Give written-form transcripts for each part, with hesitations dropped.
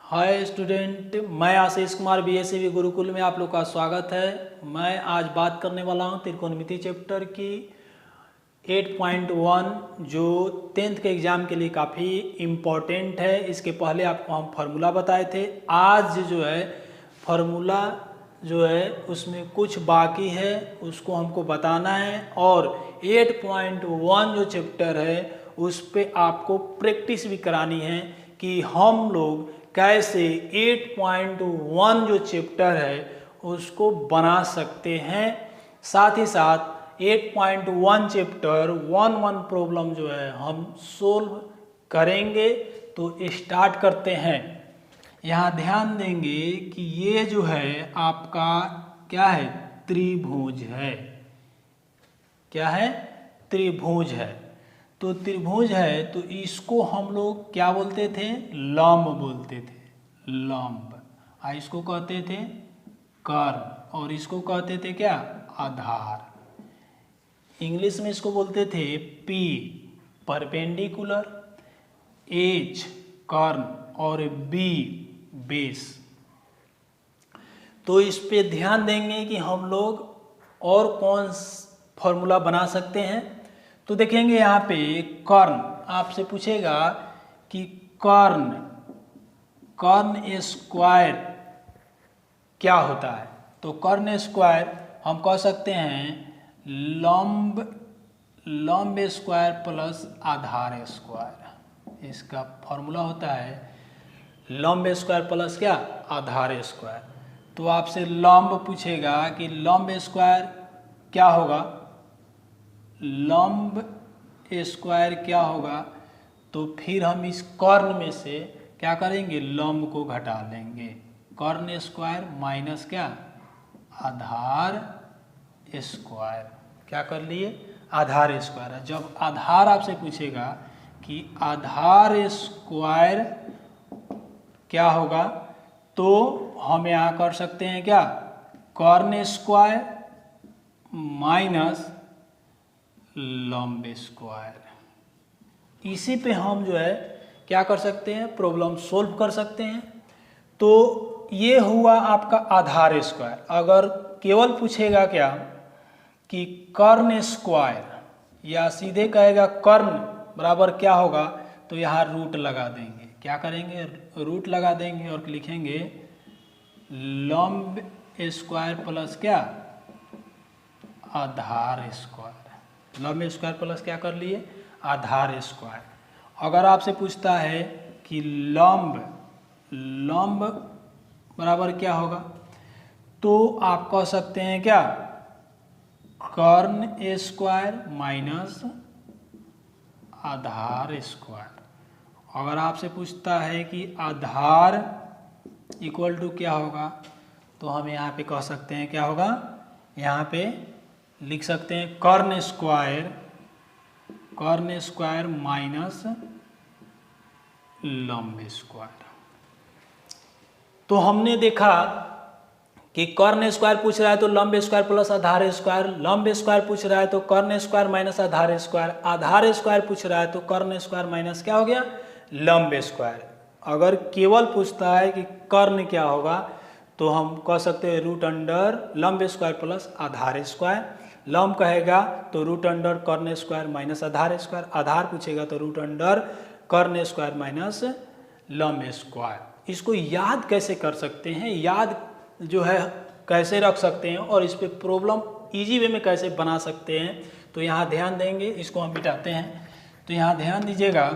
Hi student, मैं Ashish Kumar BSCB Gurukul में आप लोग का स्वागत है। मैं आज बात करने वाला हूं त्रिकोणमिति चैप्टर की 8.1 जो 10th के एग्ज़ाम के लिए काफ़ी इम्पोर्टेंट है। इसके पहले आपको हम फार्मूला बताए थे। आज जो है फार्मूला जो है उसमें कुछ बाकी है, उसको हमको बताना है। और 8.1 जो चैप्टर है उस पर आपको प्रैक्टिस भी करानी है कि हम लोग कैसे 8.1 जो चैप्टर है उसको बना सकते हैं। साथ ही साथ 8.1 चैप्टर 1 प्रॉब्लम जो है हम सोल्व करेंगे। तो स्टार्ट करते हैं। यहाँ ध्यान देंगे कि ये जो है आपका क्या है, त्रिभुज है। क्या है? त्रिभुज है। तो त्रिभुज है तो इसको हम लोग क्या बोलते थे? लंब बोलते थे, लंब। इसको कहते थे कर्ण और इसको कहते थे क्या? आधार। इंग्लिश में इसको बोलते थे पी परपेंडिकुलर, एच कर्ण और बी बेस। तो इस पे ध्यान देंगे कि हम लोग और कौन फॉर्मूला बना सकते हैं। तो देखेंगे यहाँ पे कर्ण आपसे पूछेगा कि कर्ण स्क्वायर क्या होता है। तो कर्ण स्क्वायर हम कह सकते हैं लंब स्क्वायर प्लस आधार स्क्वायर। इसका फॉर्मूला होता है लंब स्क्वायर प्लस क्या? आधार स्क्वायर। तो आपसे लंब पूछेगा कि लंब स्क्वायर क्या होगा, लंब स्क्वायर क्या होगा। तो फिर हम इस कर्ण में से क्या करेंगे? लंब को घटा लेंगे। कर्ण स्क्वायर माइनस क्या? आधार स्क्वायर। क्या कर लिए? आधार स्क्वायर। जब आधार आपसे पूछेगा कि आधार स्क्वायर क्या होगा तो हम यहाँ कर सकते हैं क्या? कर्ण स्क्वायर माइनस लंब स्क्वायर। इसी पे हम जो है क्या कर सकते हैं? प्रॉब्लम सोल्व कर सकते हैं। तो ये हुआ आपका आधार स्क्वायर। अगर केवल पूछेगा क्या कि कर्ण स्क्वायर या सीधे कहेगा कर्ण बराबर क्या होगा, तो यहाँ रूट लगा देंगे। क्या करेंगे? रूट लगा देंगे और लिखेंगे लंब स्क्वायर प्लस क्या? आधार स्क्वायर। लंब स्क्वायर प्लस क्या कर लिए? आधार स्क्वायर। अगर आपसे पूछता है कि लंब बराबर क्या होगा, तो आप कह सकते हैं क्या? कर्ण स्क्वायर माइनस आधार स्क्वायर। अगर आपसे पूछता है कि आधार इक्वल टू क्या होगा, तो हम यहाँ पे कह सकते हैं क्या होगा? यहाँ पे लिख सकते हैं कर्ण स्क्वायर माइनस लंब स्क्वायर। तो हमने देखा कि कर्ण स्क्वायर पूछ रहा है तो लंब स्क्वायर प्लस आधार स्क्वायर, लंब स्क्वायर पूछ रहा है तो कर्ण स्क्वायर माइनस आधार स्क्वायर, आधार स्क्वायर पूछ रहा है तो कर्ण स्क्वायर माइनस क्या हो गया? लंब स्क्वायर। अगर केवल पूछता है कि कर्ण क्या होगा तो हम कह सकते हैं रूट अंडर लंब स्क्वायर प्लस आधार स्क्वायर। लंब कहेगा तो रूट अंडर कर्ण स्क्वायर माइनस आधार स्क्वायर। आधार पूछेगा तो रूट अंडर कर्ण स्क्वायर माइनस लंब स्क्वायर। इसको याद कैसे कर सकते हैं, याद जो है कैसे रख सकते हैं और इस पे प्रॉब्लम इजी वे में कैसे बना सकते हैं, तो यहाँ ध्यान देंगे। इसको हम मिटाते हैं। तो यहाँ ध्यान दीजिएगा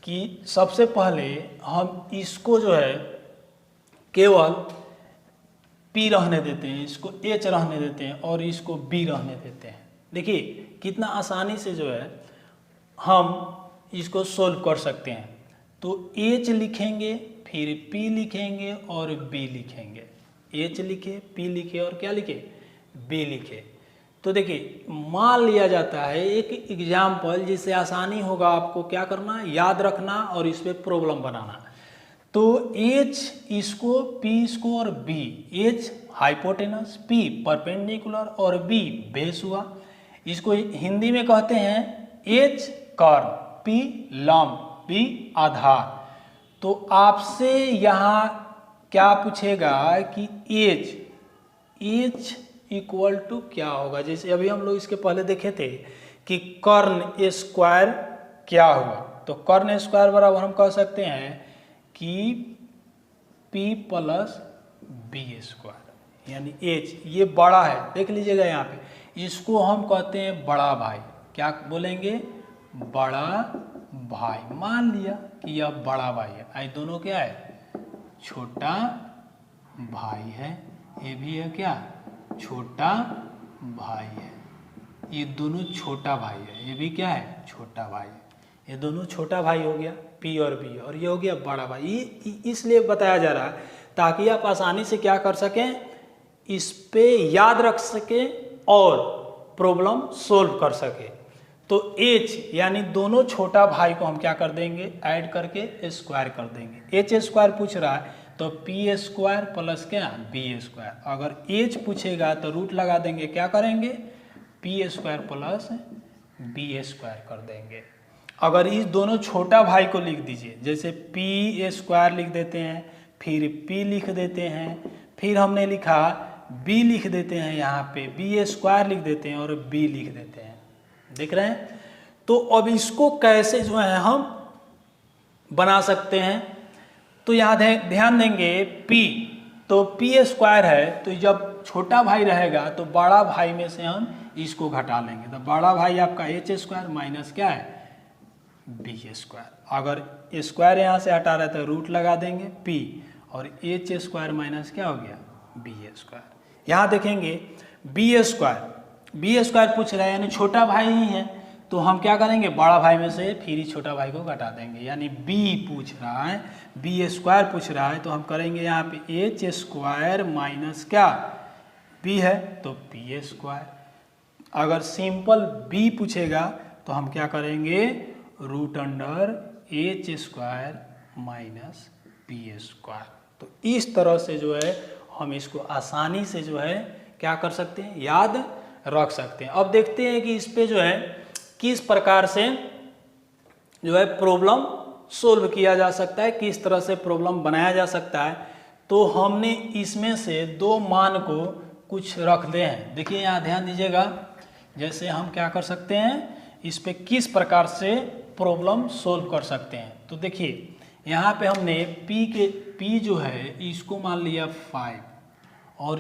कि सबसे पहले हम इसको जो है केवल P रहने देते हैं, इसको H रहने देते हैं और इसको B रहने देते हैं। देखिए कितना आसानी से जो है हम इसको सोल्व कर सकते हैं। तो H लिखेंगे, फिर P लिखेंगे और B लिखेंगे। H लिखे, P लिखे और क्या लिखे? B लिखे। तो देखिए मान लिया जाता है एक एग्जाम्पल जिससे आसानी होगा आपको क्या करना, याद रखना और इस पर प्रॉब्लम बनाना। तो H इसको, P इसको और B, H hypotenuse, P perpendicular और B बेस हुआ। इसको हिंदी में कहते हैं H कर्ण, P लंब, B आधार। तो आपसे यहाँ क्या पूछेगा कि एच इक्वल टू क्या होगा। जैसे अभी हम लोग इसके पहले देखे थे कि कर्ण स्क्वायर क्या हुआ, तो कर्ण स्क्वायर बराबर हम कह सकते हैं कि P प्लस बी स्क्वायर, यानी एच ये बड़ा है, देख लीजिएगा यहाँ पे, इसको हम कहते हैं बड़ा भाई। क्या बोलेंगे? बड़ा भाई। मान लिया कि यह बड़ा भाई है, आई दोनों क्या है? छोटा भाई है। ये भी है क्या? छोटा भाई है। ये दोनों छोटा भाई है, ये भी क्या है? छोटा भाई है। ये दोनों छोटा भाई हो गया P और B, और ये हो गया बड़ा भाई। ये इसलिए बताया जा रहा है ताकि आप आसानी से क्या कर सकें, इस पे याद रख सकें और प्रॉब्लम सोल्व कर सके। तो H यानी दोनों छोटा भाई को हम क्या कर देंगे? ऐड करके स्क्वायर कर देंगे। H स्क्वायर पूछ रहा है तो P स्क्वायर प्लस क्या? B square. अगर H पूछेगा तो रूट लगा देंगे, क्या करेंगे? P square plus B square कर देंगे। अगर इस दोनों छोटा भाई को लिख दीजिए, जैसे P स्क्वायर लिख देते हैं, फिर P लिख देते हैं, फिर हमने लिखा B लिख देते हैं, यहाँ पे B स्क्वायर लिख देते हैं और B लिख देते हैं, देख रहे हैं। तो अब इसको कैसे जो है हम बना सकते हैं, तो यहाँ ध्यान देंगे P, तो P स्क्वायर है, तो जब छोटा भाई रहेगा तो बड़ा भाई में से हम इसको घटा लेंगे, तो बड़ा भाई आपका H स्क्वायर माइनस क्या है? B square. अगर स्क्वायर यहाँ से हटा रहे तो रूट लगा देंगे P, और H स्क्वायर माइनस क्या हो गया? B square. यहाँ देखेंगे B स्क्वायर पूछ रहा है, यानी छोटा भाई ही है, तो हम क्या करेंगे? बड़ा भाई में से फिर ही छोटा भाई को घटा देंगे, यानी B पूछ रहा है, B स्क्वायर पूछ रहा है, तो हम करेंगे यहाँ पे H स्क्वायर माइनस क्या? B है तो P स्क्वायर। अगर सिंपल B पूछेगा तो हम क्या करेंगे? Root under H square minus B square. तो इस तरह से जो है हम इसको आसानी से जो है क्या कर सकते हैं? याद रख सकते हैं। अब देखते हैं कि इस पे जो है किस प्रकार से जो है प्रॉब्लम सोल्व किया जा सकता है, किस तरह से प्रॉब्लम बनाया जा सकता है। तो हमने इसमें से दो मान को कुछ रख दे हैं। देखिए यहाँ ध्यान दीजिएगा, जैसे हम क्या कर सकते हैं, इस पे किस प्रकार से प्रॉब्लम सोल्व कर सकते हैं। तो देखिए यहाँ पे हमने P जो है इसको मान लिया 5, और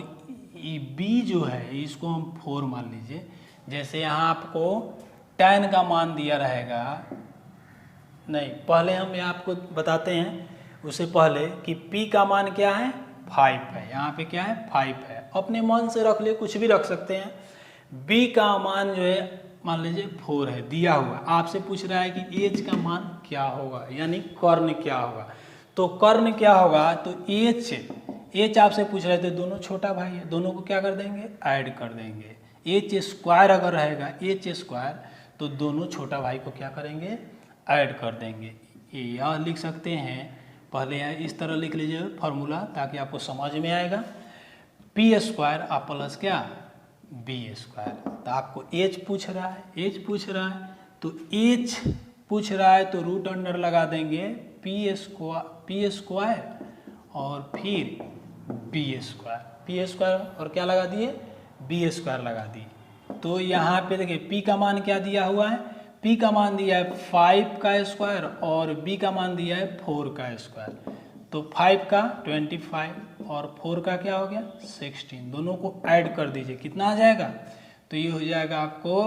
B जो है इसको हम 4 मान लीजिए। जैसे यहाँ आपको tan का मान दिया रहेगा, नहीं पहले हम यहाँ आपको बताते हैं उससे पहले कि P का मान क्या है? 5 है। यहाँ पे क्या है? 5 है। अपने मन से रख ले, कुछ भी रख सकते हैं। B का मान जो है मान लीजिए 4 है, दिया हुआ। आपसे पूछ रहा है कि H का मान क्या होगा, यानी कर्ण क्या होगा। तो कर्ण क्या होगा? तो H आपसे पूछ रहे थे, दोनों छोटा भाई है, दोनों को क्या कर देंगे? ऐड कर देंगे। H स्क्वायर अगर रहेगा H स्क्वायर, तो दोनों छोटा भाई को क्या करेंगे? ऐड कर देंगे। यह लिख सकते हैं, पहले यहाँ इस तरह लिख लीजिए फॉर्मूला, ताकि आपको समझ में आएगा। P स्क्वायर आप प्लस क्या? B square. तो आपको H पूछ रहा है, तो H पूछ रहा है तो रूट अंडर लगा देंगे P स्क्वायर और फिर B स्क्वायर और क्या लगा दिए? B स्क्वायर लगा दिए। तो यहाँ पे देखिए P का मान क्या दिया हुआ है? P का मान दिया है 5 का स्क्वायर और B का मान दिया है 4 का स्क्वायर। तो 5 का 25 और 4 का क्या हो गया? 16। दोनों को ऐड कर दीजिए, कितना आ जाएगा? तो ये हो जाएगा आपको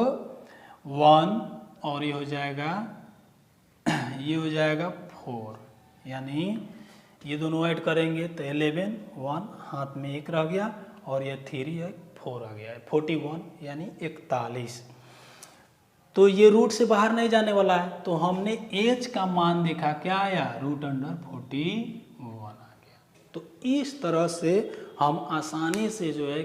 1 और ये हो जाएगा 4, यानी ये दोनों ऐड करेंगे तो 11, 1 हाथ में 1 रह गया और ये 3 है 4 आ गया है 41, यानी 41। तो ये रूट से बाहर नहीं जाने वाला है, तो हमने H का मान देखा, क्या आया? रूट अंडर 41 आ गया। तो इस तरह से हम आसानी से जो है